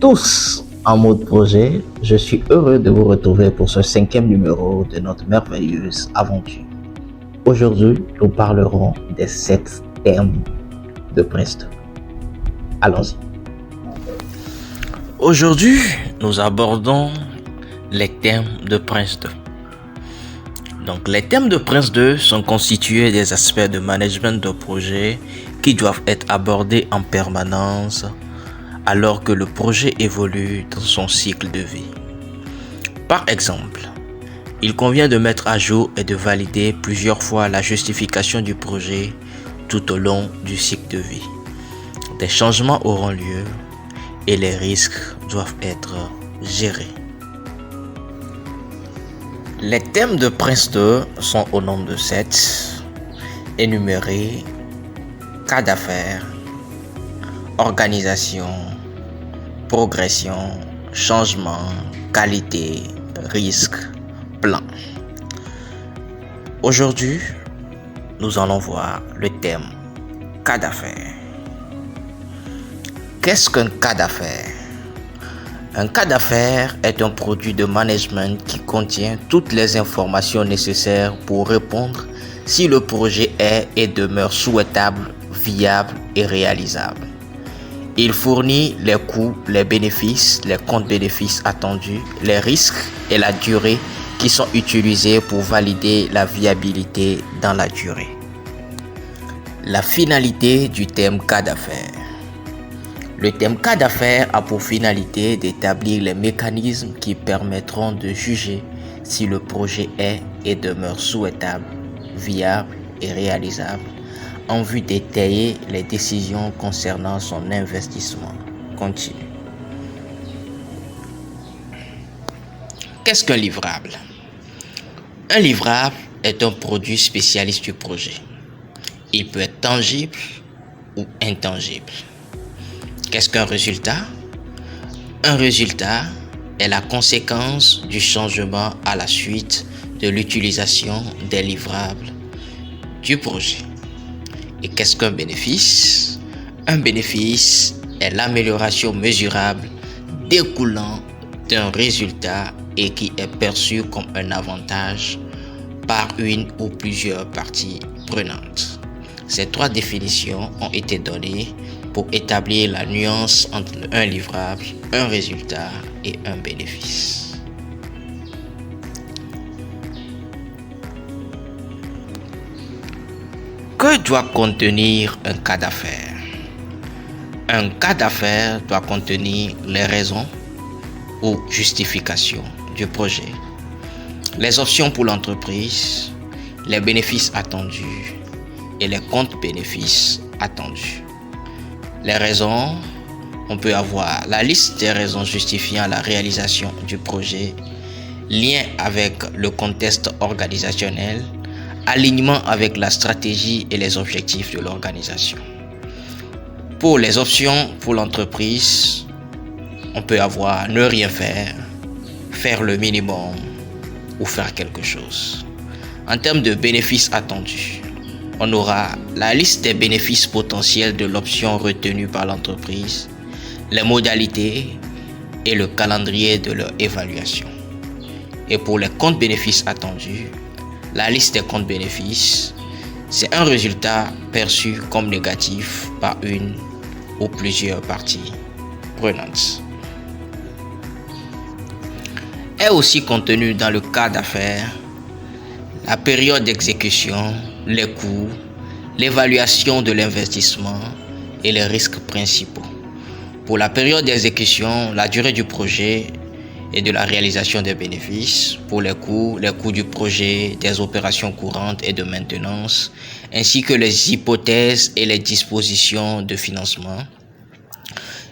tous en mode projet, je suis heureux de vous retrouver pour ce 5e numéro de notre merveilleuse aventure. Aujourd'hui, nous parlerons des 7 thèmes de Prince 2. Allons-y. Aujourd'hui, nous abordons les thèmes de Prince 2. Donc, les thèmes de Prince 2 sont constitués des aspects de management de projet qui doivent être abordés en permanence alors que le projet évolue dans son cycle de vie. Par exemple, il convient de mettre à jour et de valider plusieurs fois la justification du projet tout au long du cycle de vie. Des changements auront lieu et les risques doivent être gérés. Les thèmes de Prince 2 sont au nombre de 7, énumérés: cas d'affaires, organisation, progression, changement, qualité, risque, plan. Aujourd'hui, nous allons voir le thème cas d'affaires. Qu'est-ce qu'un cas d'affaires? Un cas d'affaires est un produit de management qui contient toutes les informations nécessaires pour répondre si le projet est et demeure souhaitable, viable et réalisable. Il fournit les coûts, les bénéfices, les comptes bénéfices attendus, les risques et la durée qui sont utilisés pour valider la viabilité dans la durée. La finalité du thème cas d'affaires. Le thème cas d'affaires a pour finalité d'établir les mécanismes qui permettront de juger si le projet est et demeure souhaitable, viable et réalisable en vue d'étayer les décisions concernant son investissement continu. Qu'est-ce qu'un livrable? Un livrable est un produit spécialiste du projet. Il peut être tangible ou intangible. Qu'est-ce qu'un résultat? Un résultat est la conséquence du changement à la suite de l'utilisation des livrables du projet. Et qu'est-ce qu'un bénéfice? Un bénéfice est l'amélioration mesurable découlant d'un résultat et qui est perçu comme un avantage par une ou plusieurs parties prenantes. Ces 3 définitions ont été données pour établir la nuance entre un livrable, un résultat et un bénéfice. Que doit contenir un cas d'affaires? Un cas d'affaires doit contenir les raisons ou justifications du projet, les options pour l'entreprise, les bénéfices attendus et les comptes bénéfices attendus. Les raisons, on peut avoir la liste des raisons justifiant la réalisation du projet, lien avec le contexte organisationnel, alignement avec la stratégie et les objectifs de l'organisation. Pour les options pour l'entreprise, on peut avoir ne rien faire, faire le minimum ou faire quelque chose. En termes de bénéfices attendus, on aura la liste des bénéfices potentiels de l'option retenue par l'entreprise, les modalités et le calendrier de leur évaluation. Et pour les comptes bénéfices attendus, la liste des comptes bénéfices, c'est un résultat perçu comme négatif par une ou plusieurs parties prenantes. Est aussi contenu dans le cas d'affaires la période d'exécution, les coûts, l'évaluation de l'investissement et les risques principaux. Pour la période d'exécution, la durée du projet et de la réalisation des bénéfices. Pour les coûts du projet, des opérations courantes et de maintenance, ainsi que les hypothèses et les dispositions de financement.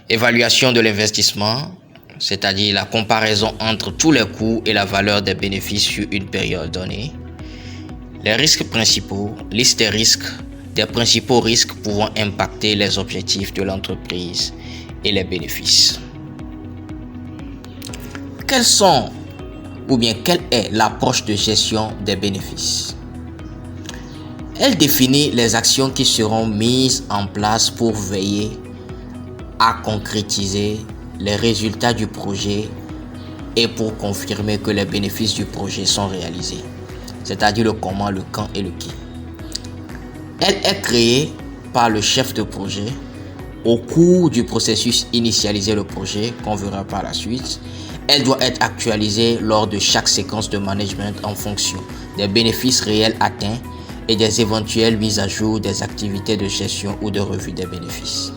Évaluation de l'investissement, c'est-à-dire la comparaison entre tous les coûts et la valeur des bénéfices sur une période donnée. Les risques principaux, liste des risques, des principaux risques pouvant impacter les objectifs de l'entreprise et les bénéfices. Quelle est l'approche de gestion des bénéfices? Elle définit les actions qui seront mises en place pour veiller à concrétiser les résultats du projet et pour confirmer que les bénéfices du projet sont réalisés. C'est-à-dire le comment, le quand et le qui. Elle est créée par le chef de projet au cours du processus initialisé le projet, qu'on verra par la suite. Elle doit être actualisée lors de chaque séquence de management en fonction des bénéfices réels atteints et des éventuelles mises à jour des activités de gestion ou de revue des bénéfices.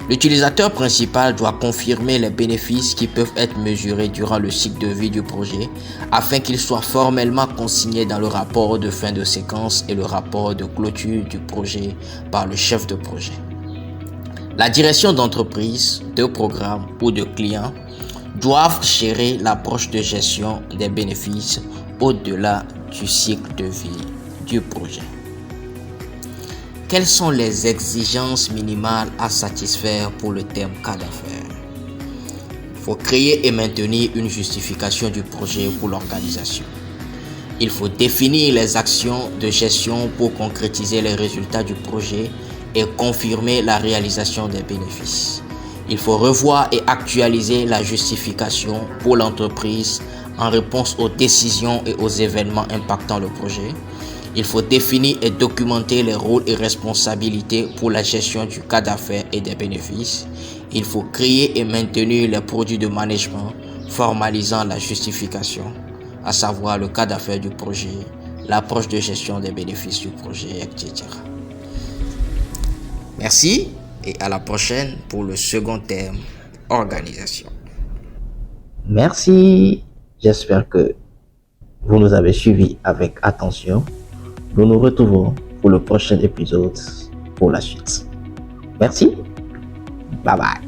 L'utilisateur principal doit confirmer les bénéfices qui peuvent être mesurés durant le cycle de vie du projet afin qu'ils soient formellement consignés dans le rapport de fin de séquence et le rapport de clôture du projet par le chef de projet. La direction d'entreprise, de programme ou de client doivent gérer l'approche de gestion des bénéfices au-delà du cycle de vie du projet. Quelles sont les exigences minimales à satisfaire pour le terme cas d'affaires? Il faut créer et maintenir une justification du projet pour l'organisation. Il faut définir les actions de gestion pour concrétiser les résultats du projet et confirmer la réalisation des bénéfices. Il faut revoir et actualiser la justification pour l'entreprise en réponse aux décisions et aux événements impactant le projet. Il faut définir et documenter les rôles et responsabilités pour la gestion du cas d'affaires et des bénéfices. Il faut créer et maintenir les produits de management formalisant la justification, à savoir le cas d'affaires du projet, l'approche de gestion des bénéfices du projet, etc. Merci et à la prochaine pour le second thème, organisation. Merci. J'espère que vous nous avez suivis avec attention. Nous nous retrouvons pour le prochain épisode pour la suite. Merci. Bye bye.